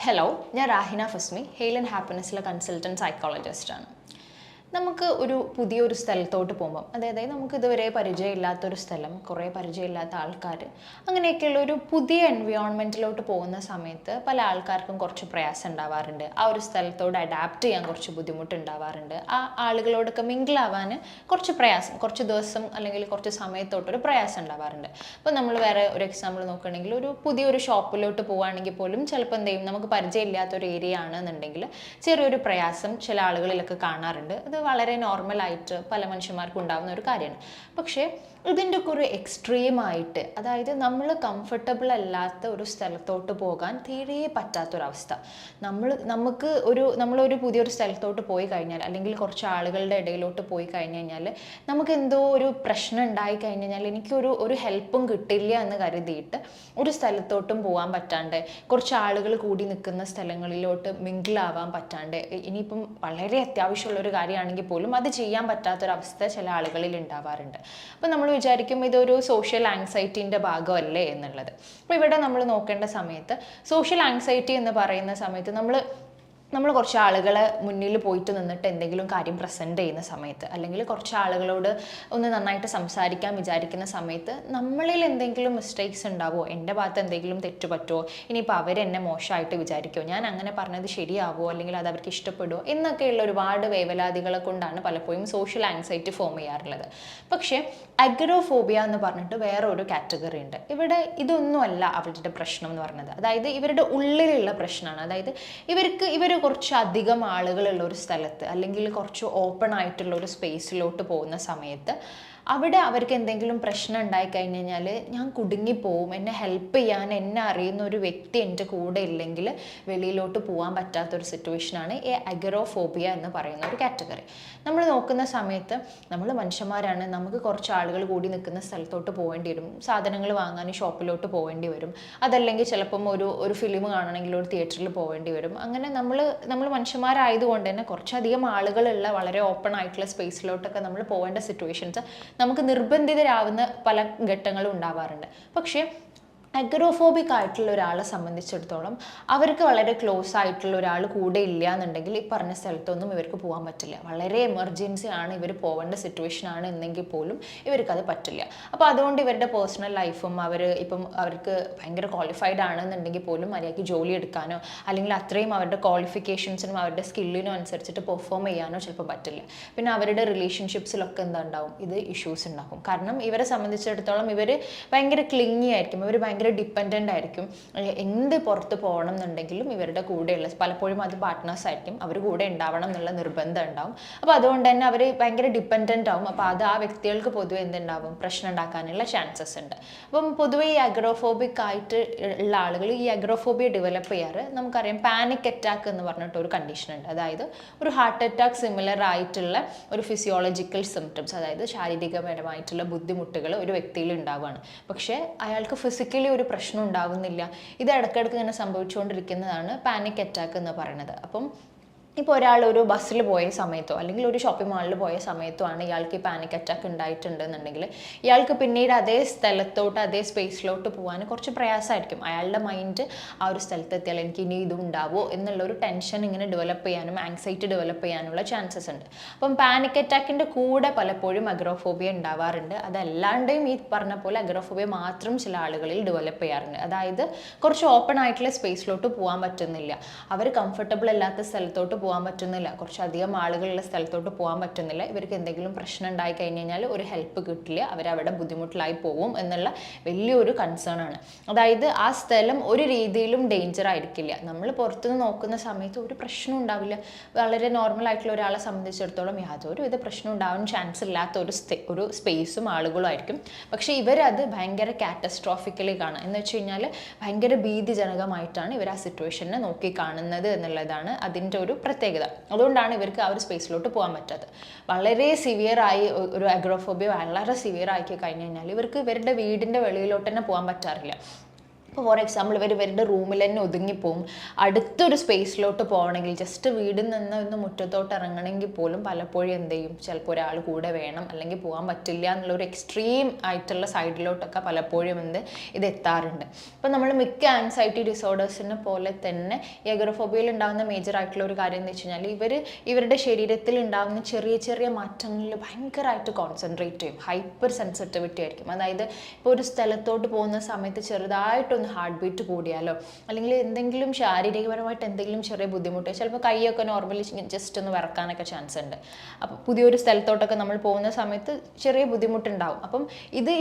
Hello, ഞാൻ രാഹിന Fasmi, hail and ഹാപ്പിനെസ്സിലെ consultant സൈക്കോളജിസ്റ്റാണ്. നമുക്ക് പുതിയൊരു സ്ഥലത്തോട്ട് പോകുമ്പം, അതായത് നമുക്ക് ഇതുവരെ പരിചയമില്ലാത്തൊരു സ്ഥലം, കുറേ പരിചയമില്ലാത്ത ആൾക്കാർ, അങ്ങനെയൊക്കെയുള്ള ഒരു പുതിയ എൻവയോൺമെൻറ്റിലോട്ട് പോകുന്ന സമയത്ത് പല ആൾക്കാർക്കും കുറച്ച് പ്രയാസം ഉണ്ടാവാറുണ്ട്. ആ ഒരു സ്ഥലത്തോട് അഡാപ്റ്റ് ചെയ്യാൻ കുറച്ച് ബുദ്ധിമുട്ടുണ്ടാവാറുണ്ട്. ആ ആളുകളോടൊക്കെ മിങ്കിളാവാൻ കുറച്ച് പ്രയാസം, കുറച്ച് ദിവസം അല്ലെങ്കിൽ കുറച്ച് സമയത്തോട്ടൊരു പ്രയാസം ഉണ്ടാവാറുണ്ട്. അപ്പോൾ നമ്മൾ വേറെ ഒരു എക്സാമ്പിൾ നോക്കുകയാണെങ്കിൽ, പുതിയൊരു ഷോപ്പിലോട്ട് പോവുകയാണെങ്കിൽ പോലും ചിലപ്പോൾ എന്ത് ചെയ്യും, നമുക്ക് പരിചയമില്ലാത്തൊരു ഏരിയ ആണെന്നുണ്ടെങ്കിൽ ചെറിയൊരു പ്രയാസം ചില ആളുകളിലൊക്കെ കാണാറുണ്ട്. അത് വളരെ നോർമലായിട്ട് പല മനുഷ്യന്മാർക്കും ഉണ്ടാകുന്ന ഒരു കാര്യമാണ്. പക്ഷേ ഇതിൻ്റെ ഒക്കെ ഒരു എക്സ്ട്രീമായിട്ട്, അതായത് നമ്മൾ കംഫർട്ടബിൾ അല്ലാത്ത ഒരു സ്ഥലത്തോട്ട് പോകാൻ തീരെ പറ്റാത്തൊരവസ്ഥ, നമ്മളൊരു പുതിയൊരു സ്ഥലത്തോട്ട് പോയി കഴിഞ്ഞാൽ, അല്ലെങ്കിൽ കുറച്ച് ആളുകളുടെ ഇടയിലോട്ട് പോയി കഴിഞ്ഞ് കഴിഞ്ഞാൽ, നമുക്ക് എന്തോ ഒരു പ്രശ്നം ഉണ്ടായി കഴിഞ്ഞ് കഴിഞ്ഞാൽ ഒരു ഹെൽപ്പും കിട്ടില്ല എന്ന് കരുതിയിട്ട് ഒരു സ്ഥലത്തോട്ടും പോകാൻ പറ്റാണ്ട്, കുറച്ച് ആളുകൾ കൂടി നിൽക്കുന്ന സ്ഥലങ്ങളിലോട്ട് മിങ്കിളാവാൻ പറ്റാണ്ട്, ഇനിയിപ്പം വളരെ അത്യാവശ്യമുള്ളൊരു കാര്യമാണെങ്കിൽ പോലും അത് ചെയ്യാൻ പറ്റാത്തൊരവസ്ഥ ചില ആളുകളിൽ ഉണ്ടാവാറുണ്ട്. അപ്പം നമ്മൾ വിചാരിക്കും ഇതൊരു സോഷ്യൽ ആങ്സൈറ്റീൻ്റെ ഭാഗമല്ലേ എന്നുള്ളത്. അപ്പോൾ ഇവിടെ നമ്മൾ നോക്കേണ്ട സമയത്ത്, സോഷ്യൽ ആങ്സൈറ്റി എന്ന് പറയുന്ന സമയത്ത് നമ്മൾ കുറച്ച് ആളുകളെ മുന്നിൽ പോയിട്ട് നിന്നിട്ട് എന്തെങ്കിലും കാര്യം പ്രസൻറ്റ് ചെയ്യുന്ന സമയത്ത്, അല്ലെങ്കിൽ കുറച്ച് ആളുകളോട് ഒന്ന് നന്നായിട്ട് സംസാരിക്കാൻ വിചാരിക്കുന്ന സമയത്ത് നമ്മളിൽ എന്തെങ്കിലും മിസ്റ്റേക്സ് ഉണ്ടാവുമോ, എൻ്റെ ഭാഗത്ത് എന്തെങ്കിലും തെറ്റ് പറ്റുമോ, ഇനിയിപ്പോൾ അവരെന്നെ മോശമായിട്ട് വിചാരിക്കുമോ, ഞാൻ അങ്ങനെ പറഞ്ഞത് ശരിയാവുമോ, അല്ലെങ്കിൽ അത് അവർക്ക് ഇഷ്ടപ്പെടുമോ എന്നൊക്കെയുള്ള ഒരുപാട് വേവലാതികളെ കൊണ്ടാണ് പലപ്പോഴും സോഷ്യൽ ആങ്സൈറ്റി ഫോം ചെയ്യാറുള്ളത്. പക്ഷേ അഗ്രോഫോബിയ എന്ന് പറഞ്ഞിട്ട് വേറെ ഒരു കാറ്റഗറി ഉണ്ട്. ഇവിടെ ഇതൊന്നുമല്ല അവരുടെ പ്രശ്നം എന്ന് പറയുന്നത്. അതായത് ഇവരുടെ ഉള്ളിലുള്ള പ്രശ്നമാണ്. അതായത് ഇവർ കുറച്ച് അധികം ആളുകളുള്ള ഒരു സ്ഥലത്ത്, അല്ലെങ്കിൽ കുറച്ച് ഓപ്പൺ ആയിട്ടുള്ള ഒരു സ്പേസിലോട്ട് പോകുന്ന സമയത്ത് അവിടെ അവർക്ക് എന്തെങ്കിലും പ്രശ്നം ഉണ്ടായി കഴിഞ്ഞ് കഴിഞ്ഞാൽ ഞാൻ കുടുങ്ങിപ്പോവും, എന്നെ ഹെൽപ്പ് ചെയ്യാൻ എന്നെ അറിയുന്ന ഒരു വ്യക്തി എൻ്റെ കൂടെ ഇല്ലെങ്കിൽ വെളിയിലോട്ട് പോകാൻ പറ്റാത്തൊരു സിറ്റുവേഷനാണ് ഈ അഗ്രോഫോബിയ എന്ന് പറയുന്ന ഒരു കാറ്റഗറി. നമ്മൾ നോക്കുന്ന സമയത്ത് നമ്മൾ മനുഷ്യന്മാരാണ്, നമുക്ക് കുറച്ച് ആളുകൾ കൂടി നിൽക്കുന്ന സ്ഥലത്തോട്ട് പോകേണ്ടി വരും, സാധനങ്ങൾ വാങ്ങാൻ ഷോപ്പിലോട്ട് പോകേണ്ടി വരും, അതല്ലെങ്കിൽ ചിലപ്പം ഒരു ഫിലിം കാണണമെങ്കിൽ ഒരു തിയേറ്ററിൽ പോകേണ്ടി വരും. അങ്ങനെ നമ്മൾ മനുഷ്യന്മാരായതുകൊണ്ട് തന്നെ കുറച്ചധികം ആളുകളുള്ള വളരെ ഓപ്പൺ ആയിട്ടുള്ള സ്പേസിലോട്ടൊക്കെ നമ്മൾ പോകേണ്ട സിറ്റുവേഷൻസ് നമുക്ക് നിർബന്ധിതരാവുന്ന പല ഘട്ടങ്ങളും ഉണ്ടാവാറുണ്ട്. പക്ഷേ അഗ്രോഫോബിക് ആയിട്ടുള്ള ഒരാളെ സംബന്ധിച്ചിടത്തോളം അവർക്ക് വളരെ ക്ലോസ് ആയിട്ടുള്ള ഒരാൾ കൂടെ ഇല്ല എന്നുണ്ടെങ്കിൽ ഈ പറഞ്ഞ സ്ഥലത്തൊന്നും ഇവർക്ക് പോകാൻ പറ്റില്ല. വളരെ എമർജൻസി ആണ്, ഇവർ പോകേണ്ട സിറ്റുവേഷൻ ആണ് എന്നെങ്കിൽ പോലും ഇവർക്കത് പറ്റില്ല. അപ്പോൾ അതുകൊണ്ട് ഇവരുടെ പേഴ്സണൽ ലൈഫും അവർക്ക് ഭയങ്കര ക്വാളിഫൈഡ് ആണെന്നുണ്ടെങ്കിൽ പോലും മര്യാദയ്ക്ക് ജോലി എടുക്കാനോ, അല്ലെങ്കിൽ അത്രയും അവരുടെ ക്വാളിഫിക്കേഷൻസിനും അവരുടെ സ്കില്ലിനും അനുസരിച്ചിട്ട് പെർഫോം ചെയ്യാനോ ചിലപ്പോൾ പറ്റില്ല. പിന്നെ അവരുടെ റിലേഷൻഷിപ്സിലൊക്കെ ഉണ്ടാവും, ഇത് ഇഷ്യൂസ് ഉണ്ടാക്കും. കാരണം ഇവരെ സംബന്ധിച്ചിടത്തോളം ഇവർ ഭയങ്കര ക്ലിങ്ങി ആയിരിക്കും, ഇവർ ഭയങ്കര ഡിപ്പെൻഡൻ്റ് ആയിരിക്കും. എന്ത് പുറത്ത് പോകണം എന്നുണ്ടെങ്കിലും ഇവരുടെ കൂടെയുള്ള, പലപ്പോഴും അത് പാർട്ട്നേഴ്സ് ആയിരിക്കും, അവർ കൂടെ ഉണ്ടാവണം എന്നുള്ള നിർബന്ധം ഉണ്ടാവും. അപ്പോൾ അതുകൊണ്ട് തന്നെ അവർ ഭയങ്കര ഡിപ്പെൻഡൻ്റ് ആവും. അപ്പോൾ അത് ആ വ്യക്തികൾക്ക് പൊതുവെ എന്തുണ്ടാവും, പ്രശ്നം ഉണ്ടാക്കാനുള്ള ചാൻസസ് ഉണ്ട്. അപ്പം പൊതുവെ ഈ അഗ്രോഫോബിക് ആയിട്ട് ഉള്ള ആളുകൾ ഈ അഗ്രോഫോബിയ ഡെവലപ്പ് ചെയ്യാറ് നമുക്കറിയാം പാനിക് അറ്റാക്ക് എന്ന് പറഞ്ഞിട്ട് ഒരു കണ്ടീഷൻ ഉണ്ട്. അതായത് ഒരു ഹാർട്ട് അറ്റാക്ക് സിമിലർ ആയിട്ടുള്ള ഒരു ഫിസിയോളജിക്കൽ സിംറ്റംസ്, അതായത് ശാരീരികപരമായിട്ടുള്ള ബുദ്ധിമുട്ടുകൾ ഒരു വ്യക്തിയിൽ ഉണ്ടാവുകയാണ്. പക്ഷേ അയാൾക്ക് ഫിസിക്കലി ഒരു പ്രശ്നം ഉണ്ടാകുന്നില്ല. ഇത് ഇടയ്ക്കിടയ്ക്ക് ഇങ്ങനെ സംഭവിച്ചുകൊണ്ടിരിക്കുന്നതാണ് പാനിക് അറ്റാക്ക് എന്ന് പറയുന്നത്. അപ്പം ഇപ്പോൾ ഒരാൾ ഒരു ബസ്സിൽ പോയ സമയത്തോ അല്ലെങ്കിൽ ഒരു ഷോപ്പിംഗ് മാളിൽ പോയ സമയത്തോ ആണ് ഇയാൾക്ക് ഈ പാനിക് അറ്റാക്ക് ഉണ്ടായിട്ടുണ്ടെന്നുണ്ടെങ്കിൽ ഇയാൾക്ക് പിന്നീട് അതേ സ്ഥലത്തോട്ട് അതേ സ്പേസിലോട്ട് പോകാൻ കുറച്ച് പ്രയാസമായിരിക്കും. അയാളുടെ മൈൻഡ് ആ ഒരു സ്ഥലത്തെത്തിയാൽ എനിക്ക് ഇനി ഇതും ഉണ്ടാവുമോ എന്നുള്ളൊരു ടെൻഷൻ ഇങ്ങനെ ഡെവലപ്പ് ചെയ്യാനും ആങ്സൈറ്റി ഡെവലപ്പ് ചെയ്യാനുള്ള ചാൻസസ് ഉണ്ട്. അപ്പം പാനിക് അറ്റാക്കിൻ്റെ കൂടെ പലപ്പോഴും അഗ്രോഫോബിയ ഉണ്ടാവാറുണ്ട്. അതല്ലാണ്ടും ഈ പറഞ്ഞ പോലെ അഗ്രോഫോബിയ മാത്രം ചില ആളുകളിൽ ഡെവലപ്പ് ചെയ്യാറുണ്ട്. അതായത് കുറച്ച് ഓപ്പൺ ആയിട്ടുള്ള സ്പേസിലോട്ട് പോകാൻ പറ്റുന്നില്ല, അവർ കംഫർട്ടബിൾ അല്ലാത്ത സ്ഥലത്തോട്ട് പോകാൻ പറ്റുന്നില്ല, കുറച്ചധികം ആളുകളുള്ള സ്ഥലത്തോട്ട് പോകാൻ പറ്റുന്നില്ല, ഇവർക്ക് എന്തെങ്കിലും പ്രശ്നം ഉണ്ടായി കഴിഞ്ഞ് കഴിഞ്ഞാൽ ഒരു ഹെൽപ്പ് കിട്ടില്ല, അവരവിടെ ബുദ്ധിമുട്ടിലായി പോകും എന്നുള്ള വലിയൊരു കൺസേൺ ആണ്. അതായത് ആ സ്ഥലം ഒരു രീതിയിലും ഡേഞ്ചർ ആയിരിക്കില്ല, നമ്മൾ പുറത്തുനിന്ന് നോക്കുന്ന സമയത്ത് ഒരു പ്രശ്നം ഉണ്ടാവില്ല, വളരെ നോർമൽ ആയിട്ടുള്ള ഒരാളെ സംബന്ധിച്ചിടത്തോളം യാതൊരു വിധ പ്രശ്നം ഉണ്ടാവാൻ ചാൻസ് ഇല്ലാത്ത ഒരു സ്പേസും ആളുകളും ആയിരിക്കും. പക്ഷേ ഇവരത് ഭയങ്കര കാറ്റസ്ട്രോഫിക്കലി കാണുക എന്ന് വെച്ച് കഴിഞ്ഞാൽ ഭയങ്കര ഭീതിജനകമായിട്ടാണ് ഇവർ ആ സിറ്റുവേഷനെ നോക്കി കാണുന്നത് എന്നുള്ളതാണ് അതിൻ്റെ ഒരു പ്രത്യേകത. അതുകൊണ്ടാണ് ഇവർക്ക് ആ ഒരു സ്പേസിലോട്ട് പോകാൻ പറ്റാത്തത്. വളരെ സിവിയറായി ഒരു അഗ്രോഫോബിയ വളരെ സിവിയർ ആക്കി കഴിഞ്ഞ് കഴിഞ്ഞാൽ ഇവർക്ക് ഇവരുടെ വീടിൻ്റെ വെളിയിലോട്ട് തന്നെ പോകാൻ പറ്റാറില്ല. ഇപ്പോൾ ഫോർ എക്സാമ്പിൾ ഇവരുടെ റൂമിൽ തന്നെ ഒതുങ്ങിപ്പോവും. അടുത്തൊരു സ്പേസിലോട്ട് പോകണമെങ്കിൽ ജസ്റ്റ് വീടിൽ നിന്ന് ഒന്ന് മുറ്റത്തോട്ട് ഇറങ്ങണമെങ്കിൽ പോലും പലപ്പോഴും എന്ത് ചെയ്യും, ചിലപ്പോൾ ഒരാൾ കൂടെ വേണം, അല്ലെങ്കിൽ പോകാൻ പറ്റില്ല എന്നുള്ളൊരു എക്സ്ട്രീം ആയിട്ടുള്ള സൈഡിലോട്ടൊക്കെ പലപ്പോഴും ഇത് എത്താറുണ്ട്. അപ്പോൾ നമ്മൾ മിക്ക ആൻസൈറ്റി ഡിസോർഡേഴ്സിനെ പോലെ തന്നെ ഈ അഗോറഫോബിയയിൽ ഉണ്ടാകുന്ന മേജർ ആയിട്ടുള്ള ഒരു കാര്യം എന്ന് വെച്ച് കഴിഞ്ഞാൽ ഇവരുടെ ശരീരത്തിൽ ഉണ്ടാകുന്ന ചെറിയ ചെറിയ മാറ്റങ്ങളിൽ ഭയങ്കരമായിട്ട് കോൺസെൻട്രേറ്റ് ചെയ്യും. ഹൈപ്പർ സെൻസിറ്റിവിറ്റി ആയിരിക്കും. അതായത് ഇപ്പോൾ ഒരു സ്ഥലത്തോട്ട് പോകുന്ന സമയത്ത് ചെറുതായിട്ടൊന്ന് ഹാർട്ട് ബീറ്റ് കൂടിയാലോ, അല്ലെങ്കിൽ എന്തെങ്കിലും ശാരീരികപരമായിട്ട് എന്തെങ്കിലും ചെറിയ ബുദ്ധിമുട്ട്, ചിലപ്പോൾ കൈയൊക്കെ നോർമലി ജസ്റ്റ് ഒന്ന് വിറക്കാനൊക്കെ ചാൻസ് ഉണ്ട്. അപ്പോൾ പുതിയൊരു സ്ഥലത്തോട്ടൊക്കെ നമ്മൾ പോകുന്ന സമയത്ത് ചെറിയ ബുദ്ധിമുട്ടുണ്ടാവും. അപ്പം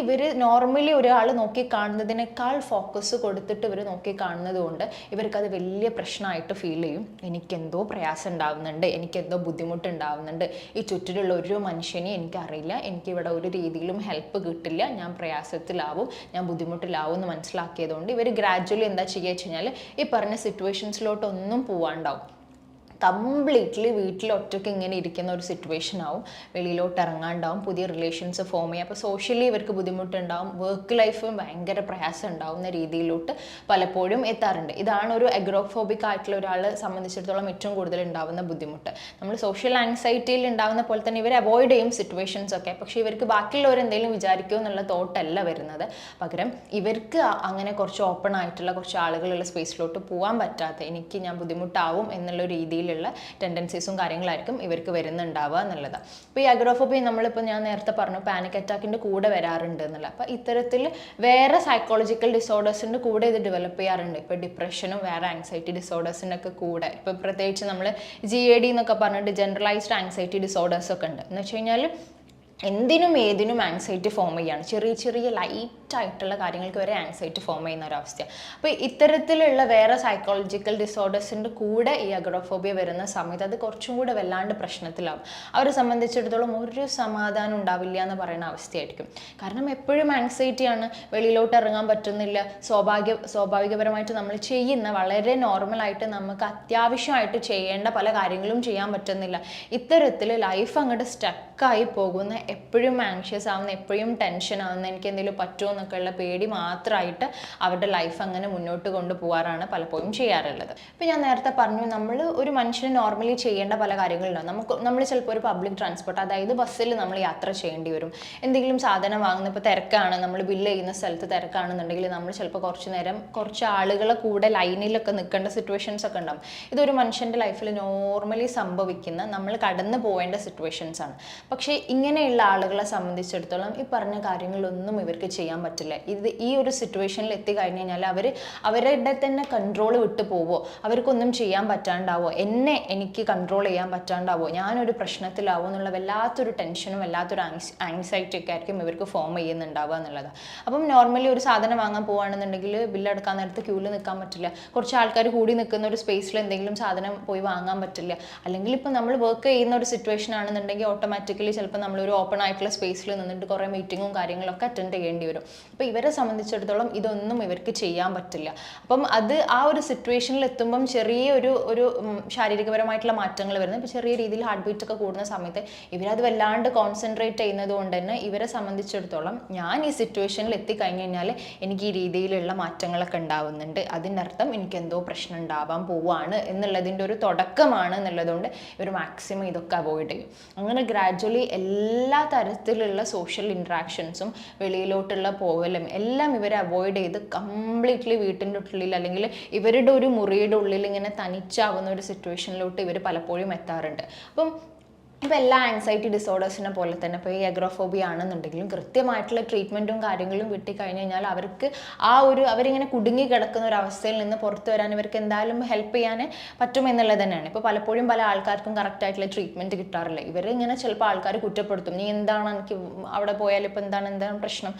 ഇവർ നോർമലി ഒരാൾ നോക്കി കാണുന്നതിനേക്കാൾ ഫോക്കസ് കൊടുത്തിട്ട് ഇവർ നോക്കി കാണുന്നത് കൊണ്ട് ഇവർക്കത് വലിയ പ്രശ്നമായിട്ട് ഫീൽ ചെയ്യും. എനിക്കെന്തോ പ്രയാസം ഉണ്ടാവുന്നുണ്ട്, എനിക്കെന്തോ ബുദ്ധിമുട്ടുണ്ടാവുന്നുണ്ട്, ഈ ചുറ്റിലുള്ള ഒരു മനുഷ്യനെയും എനിക്കറിയില്ല, എനിക്കിവിടെ ഒരു രീതിയിലും ഹെൽപ്പ് കിട്ടില്ല, ഞാൻ പ്രയാസത്തിലാവും, ഞാൻ ബുദ്ധിമുട്ടിലാവും എന്ന് മനസ്സിലാക്കിയതുകൊണ്ട് ഇവർ ഗ്രാജ്വലി എന്താ ചെയ്യുക വെച്ച് കഴിഞ്ഞാൽ ഈ പറഞ്ഞ സിറ്റുവേഷൻസിലോട്ടൊന്നും പോവാണ്ടാവും. കംപ്ലീറ്റ്ലി വീട്ടിൽ ഒറ്റയ്ക്ക് ഇങ്ങനെ ഇരിക്കുന്ന ഒരു സിറ്റുവേഷൻ ആവും. വെളിയിലോട്ട് ഇറങ്ങാണ്ടാവും, പുതിയ റിലേഷൻസ് ഫോം ചെയ്യുക. അപ്പോൾ സോഷ്യലി ഇവർക്ക് ബുദ്ധിമുട്ടുണ്ടാവും, വർക്ക് ലൈഫും ഭയങ്കര പ്രയാസം ഉണ്ടാവുന്ന രീതിയിലോട്ട് പലപ്പോഴും എത്താറുണ്ട്. ഇതാണ് ഒരു അഗ്രോഫോബിക് ആയിട്ടുള്ള ഒരാളെ സംബന്ധിച്ചിടത്തോളം ഏറ്റവും കൂടുതൽ ഉണ്ടാവുന്ന ബുദ്ധിമുട്ട്. നമ്മൾ സോഷ്യൽ ആൻസൈറ്റിയിൽ ഉണ്ടാവുന്ന പോലെ തന്നെ ഇവർ അവോയ്ഡ് ചെയ്യും സിറ്റുവേഷൻസ് ഒക്കെ. പക്ഷേ ഇവർക്ക് ബാക്കിയുള്ളവർ എന്തെങ്കിലും വിചാരിക്കുമോ എന്നുള്ള തോട്ടല്ല വരുന്നത്. പകരം ഇവർക്ക് അങ്ങനെ കുറച്ച് ഓപ്പൺ ആയിട്ടുള്ള കുറച്ച് ആളുകളുള്ള സ്പേസിലോട്ട് പോകാൻ പറ്റാത്ത, ഞാൻ ബുദ്ധിമുട്ടാവും എന്നുള്ള രീതിയിൽ ടെൻഡൻസീസും കാര്യങ്ങളായിരിക്കും ഇവർക്ക് വരുന്നുണ്ടാവുക എന്നുള്ളത്. അപ്പോൾ ഈ അഗോറഫോബിയ നമ്മളിപ്പോൾ ഞാൻ നേരത്തെ പറഞ്ഞു പാനിക് അറ്റാക്കിൻ്റെ കൂടെ വരാറുണ്ട് എന്നുള്ളത്. അപ്പോൾ ഇത്തരത്തിൽ വേറെ സൈക്കോളജിക്കൽ ഡിസോർഡേഴ്സിൻ്റെ കൂടെ ഇത് ഡെവലപ്പ് ചെയ്യാറുണ്ട്. ഇപ്പോൾ ഡിപ്രഷനും വേറെ ആൻസൈറ്റി ഡിസോർഡേഴ്സിൻ്റെ ഒക്കെ കൂടെ. ഇപ്പോൾ പ്രത്യേകിച്ച് നമ്മൾ GAD എന്നൊക്കെ പറഞ്ഞിട്ട് ജനറലൈസ്ഡ് ആൻസൈറ്റി ഡിസോർഡേഴ്സ് ഒക്കെ ഉണ്ട്. എന്ന് വെച്ച് കഴിഞ്ഞാൽ എന്തിനും ഏതിനും ആൻസൈറ്റി ഫോം ചെയ്യുകയാണ്. ചെറിയ ചെറിയ ലൈറ്റായിട്ടുള്ള കാര്യങ്ങൾക്ക് വരെ ആൻസൈറ്റി ഫോം ചെയ്യുന്ന ഒരവസ്ഥയാണ്. അപ്പോൾ ഇത്തരത്തിലുള്ള വേറെ സൈക്കോളജിക്കൽ ഡിസോർഡേഴ്സിൻ്റെ കൂടെ ഈ അഗോറഫോബിയ വരുന്ന സമയത്ത് അത് കുറച്ചും കൂടെ വല്ലാണ്ട് പ്രശ്നത്തിലാവും. അവരെ സംബന്ധിച്ചിടത്തോളം ഒരു സമാധാനം ഉണ്ടാവില്ല എന്ന് പറയുന്ന അവസ്ഥയായിരിക്കും. കാരണം എപ്പോഴും ആൻസൈറ്റിയാണ്, വെളിയിലോട്ട് ഇറങ്ങാൻ പറ്റുന്നില്ല, സ്വാഭാവികപരമായിട്ട് നമ്മൾ ചെയ്യുന്ന വളരെ നോർമലായിട്ട് നമുക്ക് അത്യാവശ്യമായിട്ട് ചെയ്യേണ്ട പല കാര്യങ്ങളും ചെയ്യാൻ പറ്റുന്നില്ല. ഇത്തരത്തിൽ ലൈഫ് അങ്ങോട്ട് സ്റ്റക്കായി പോകുന്ന, എപ്പോഴും ആങ്ഷ്യസ് ആവുന്ന, എപ്പോഴും ടെൻഷൻ ആവുന്ന, എനിക്ക് എന്തെങ്കിലും പറ്റുമോ എന്നൊക്കെ ഉള്ള പേടി മാത്രമായിട്ട് അവരുടെ ലൈഫ് അങ്ങനെ മുന്നോട്ട് കൊണ്ടുപോകാറാണ് പലപ്പോഴും ചെയ്യാറുള്ളത്. ഇപ്പം ഞാൻ നേരത്തെ പറഞ്ഞു, നമ്മൾ ഒരു മനുഷ്യന് നോർമലി ചെയ്യേണ്ട പല കാര്യങ്ങളുണ്ടാവും. നമ്മൾ ചിലപ്പോൾ ഒരു പബ്ലിക് ട്രാൻസ്പോർട്ട്, അതായത് ബസ്സിൽ നമ്മൾ യാത്ര ചെയ്യേണ്ടി വരും. എന്തെങ്കിലും സാധനം വാങ്ങുന്ന, ഇപ്പോൾ തിരക്കാണ്, നമ്മൾ ബില്ല് ചെയ്യുന്ന സ്ഥലത്ത് തിരക്കാണെന്നുണ്ടെങ്കിൽ നമ്മൾ ചിലപ്പോൾ കുറച്ച് നേരം കുറച്ച് ആളുകളെ കൂടെ ലൈനിലൊക്കെ നിൽക്കേണ്ട സിറ്റുവേഷൻസ് ഒക്കെ ഉണ്ടാവും. ഇതൊരു മനുഷ്യൻ്റെ ലൈഫിൽ നോർമലി സംഭവിക്കുന്ന, നമ്മൾ കടന്നു പോകേണ്ട സിറ്റുവേഷൻസ് ആണ്. പക്ഷേ ഇങ്ങനെയുള്ള ആളുകളെ സംബന്ധിച്ചിടത്തോളം ഈ പറഞ്ഞ കാര്യങ്ങളൊന്നും ഇവർക്ക് ചെയ്യാൻ പറ്റില്ല. ഈ ഒരു സിറ്റുവേഷനിൽ എത്തിക്കഴിഞ്ഞ് കഴിഞ്ഞാൽ അവരുടെ തന്നെ കൺട്രോൾ വിട്ടു പോവോ, അവർക്കൊന്നും ചെയ്യാൻ പറ്റാണ്ടാവോ, എനിക്ക് കൺട്രോൾ ചെയ്യാൻ പറ്റാണ്ടാവോ, ഞാനൊരു പ്രശ്നത്തിലാവോ എന്നുള്ള വല്ലാത്തൊരു ടെൻഷനും വല്ലാത്തൊരു ആങ്സൈറ്റി ഒക്കെ ആയിരിക്കും ഇവർക്ക് ഫോം ചെയ്യുന്നുണ്ടാവുക എന്നുള്ളതാണ്. അപ്പം നോർമലി ഒരു സാധനം വാങ്ങാൻ പോവുകയാണെന്നുണ്ടെങ്കിൽ ബില്ലെടുക്കാൻ നേരത്ത് ക്യൂവിൽ നിൽക്കാൻ പറ്റില്ല. കുറച്ച് ആൾക്കാർ കൂടി നിൽക്കുന്ന ഒരു സ്പേസിൽ എന്തെങ്കിലും സാധനം പോയി വാങ്ങാൻ പറ്റില്ല. അല്ലെങ്കിൽ ഇപ്പം നമ്മൾ വർക്ക് ചെയ്യുന്ന ഒരു സിറ്റുവേഷൻ ആണെന്നുണ്ടെങ്കിൽ ഓട്ടോമാറ്റിക്കലി ചിലപ്പോൾ നമ്മളൊരു ഓപ്പൺ ആയിട്ടുള്ള സ്പേസിൽ നിന്നിട്ട് കുറേ മീറ്റിങ്ങും കാര്യങ്ങളൊക്കെ അറ്റൻഡ് ചെയ്യേണ്ടി വരും. അപ്പോൾ ഇവരെ സംബന്ധിച്ചിടത്തോളം ഇതൊന്നും ഇവർക്ക് ചെയ്യാൻ പറ്റില്ല. അപ്പം ആ ഒരു സിറ്റുവേഷനിൽ എത്തുമ്പം ചെറിയൊരു ശാരീരികപരമായിട്ടുള്ള മാറ്റങ്ങൾ വരുന്നത്. ഇപ്പോൾ ചെറിയ രീതിയിൽ ഹാർട്ട് ബീറ്റ് ഒക്കെ കൂടുന്ന സമയത്ത് ഇവരത് വല്ലാണ്ട് കോൺസെൻട്രേറ്റ് ചെയ്യുന്നത് കൊണ്ട് തന്നെ ഇവരെ സംബന്ധിച്ചിടത്തോളം ഞാൻ ഈ സിറ്റുവേഷനിൽ എത്തിക്കഴിഞ്ഞ് കഴിഞ്ഞാൽ എനിക്ക് ഈ രീതിയിലുള്ള മാറ്റങ്ങളൊക്കെ ഉണ്ടാവുന്നുണ്ട്, അതിൻ്റെ അർത്ഥം എനിക്ക് എന്തോ പ്രശ്നം ഉണ്ടാവാൻ പോവുകയാണ് എന്നുള്ളതിൻ്റെ ഒരു തുടക്കമാണ് എന്നുള്ളതുകൊണ്ട് ഇവർ മാക്സിമം ഇതൊക്കെ അവോയ്ഡ് ചെയ്യും. അങ്ങനെ ഗ്രാജ്വലി എല്ലാ തരത്തിലുള്ള സോഷ്യൽ ഇൻട്രാക്ഷൻസും വെളിയിലോട്ടുള്ള പോകലും എല്ലാം ഇവരെ അവോയ്ഡ് ചെയ്ത് കംപ്ലീറ്റ്ലി വീട്ടിൻ്റെ ഉള്ളിൽ അല്ലെങ്കിൽ ഇവരുടെ ഒരു മുറിയുടെ ഉള്ളിൽ ഇങ്ങനെ തനിച്ചാവുന്ന ഒരു സിറ്റുവേഷനിലോട്ട് ഇവർ പലപ്പോഴും എത്താറുണ്ട്. അപ്പം ഇപ്പോൾ എല്ലാ ആൻസൈറ്റി ഡിസോർഡേഴ്സിനെ പോലെ തന്നെ ഇപ്പോൾ ഈ അഗോറഫോബിയ ആണെന്നുണ്ടെങ്കിലും കൃത്യമായിട്ടുള്ള ട്രീറ്റ്മെൻറ്റും കാര്യങ്ങളും കിട്ടിക്കഴിഞ്ഞ് കഴിഞ്ഞാൽ അവർക്ക് അവരിങ്ങനെ കുടുങ്ങി കിടക്കുന്ന ഒരു അവസ്ഥയിൽ നിന്ന് പുറത്തു വരാൻ ഇവർക്ക് എന്തായാലും ഹെൽപ്പ് ചെയ്യാൻ പറ്റുമെന്നുള്ളത് തന്നെയാണ്. ഇപ്പോൾ പലപ്പോഴും പല ആൾക്കാർക്കും കറക്റ്റായിട്ടുള്ള ട്രീറ്റ്മെൻറ്റ് കിട്ടാറില്ല. ഇവരിങ്ങനെ ചിലപ്പോൾ ആൾക്കാർ കുറ്റപ്പെടുത്തും, നീ എന്താണ് എനിക്ക് അവിടെ പോയാൽ ഇപ്പോൾ എന്താണ് പ്രശ്നം,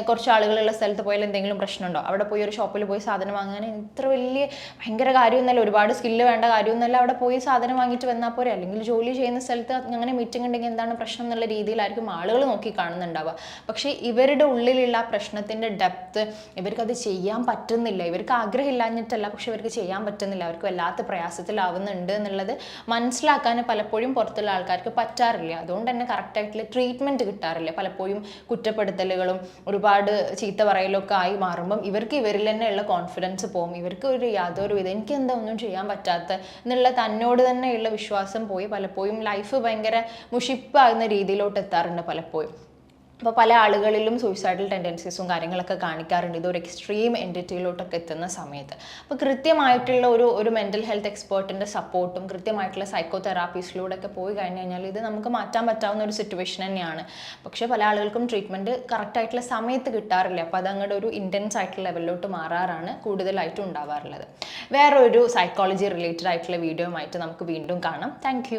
കുറച്ച് ആളുകളുള്ള സ്ഥലത്ത് പോയാൽ എന്തെങ്കിലും പ്രശ്നമുണ്ടോ, അവിടെ പോയി ഒരു ഷോപ്പിൽ പോയി സാധനം വാങ്ങാൻ ഇത്ര വലിയ ഭയങ്കര കാര്യമൊന്നുമല്ല, ഒരുപാട് സ്കില്ല് വേണ്ട കാര്യമൊന്നുമല്ല, അവിടെ പോയി സാധനം വാങ്ങിയിട്ട് വന്നാൽ പോരെ, അല്ലെങ്കിൽ ജോലി ചെയ്യുന്ന സ്ഥലത്ത് അങ്ങനെ മീറ്റിംഗ് ഉണ്ടെങ്കിൽ എന്താണ് പ്രശ്നം എന്നുള്ള രീതിയിലായിരിക്കും ആളുകൾ നോക്കി കാണുന്നുണ്ടാവുക. പക്ഷേ ഇവരുടെ ഉള്ളിലുള്ള ആ പ്രശ്നത്തിൻ്റെ ഡെപ്ത്, ഇവർക്കത് ചെയ്യാൻ പറ്റുന്നില്ല, ഇവർക്ക് ആഗ്രഹമില്ലാഞ്ഞിട്ടല്ല, പക്ഷെ ഇവർക്ക് ചെയ്യാൻ പറ്റുന്നില്ല, അവർക്ക് വല്ലാത്ത പ്രയാസത്തിലാവുന്നുണ്ട് എന്നുള്ളത് മനസ്സിലാക്കാൻ പലപ്പോഴും പുറത്തുള്ള ആൾക്കാർക്ക് പറ്റാറില്ല. അതുകൊണ്ട് തന്നെ കറക്റ്റായിട്ടുള്ള ട്രീറ്റ്മെൻറ്റ് കിട്ടാറില്ല. പലപ്പോഴും കുറ്റപ്പെടുത്തലുകളും ഒരുപാട് ചീത്ത പറയലൊക്കെ ആയി മാറുമ്പം ഇവർക്ക് ഇവരിൽ തന്നെയുള്ള കോൺഫിഡൻസ് പോകും. ഇവർക്ക് ഒരു യാതൊരു വിധം എനിക്ക് എന്താ ഒന്നും ചെയ്യാൻ പറ്റാത്ത എന്നുള്ള തന്നോട് തന്നെയുള്ള വിശ്വാസം പോയി പലപ്പോഴും ലൈഫ് ഭയങ്കര മുഷിപ്പാകുന്ന രീതിയിലോട്ട് എത്താറുണ്ട് പലപ്പോഴും. അപ്പോൾ പല ആളുകളിലും സൂയിസൈഡൽ ടെൻഡൻസീസും കാര്യങ്ങളൊക്കെ കാണിക്കാറുണ്ട് ഇതൊരു എക്സ്ട്രീം എൻറ്റിറ്റിയിലോട്ടൊക്കെ എത്തുന്ന സമയത്ത്. അപ്പോൾ കൃത്യമായിട്ടുള്ള ഒരു മെൻ്റൽ ഹെൽത്ത് എക്സ്പേർട്ടിൻ്റെ സപ്പോർട്ടും കൃത്യമായിട്ടുള്ള സൈക്കോ തെറാപ്പീസിലൂടെ ഒക്കെ പോയി കഴിഞ്ഞ് കഴിഞ്ഞാൽ ഇത് നമുക്ക് മാറ്റാൻ പറ്റാവുന്ന ഒരു സിറ്റുവേഷൻ തന്നെയാണ്. പക്ഷേ പല ആളുകൾക്കും ട്രീറ്റ്മെൻറ്റ് കറക്റ്റായിട്ടുള്ള സമയത്ത് കിട്ടാറില്ല. അപ്പോൾ അതങ്ങോട്ട് ഒരു ഇൻറ്റൻസ് ആയിട്ടുള്ള ലെവലിലോട്ട് മാറാറാണ് കൂടുതലായിട്ടും ഉണ്ടാവാറുള്ളത്. വേറൊരു സൈക്കോളജി റിലേറ്റഡ് ആയിട്ടുള്ള വീഡിയോയുമായിട്ട് നമുക്ക് വീണ്ടും കാണാം. താങ്ക്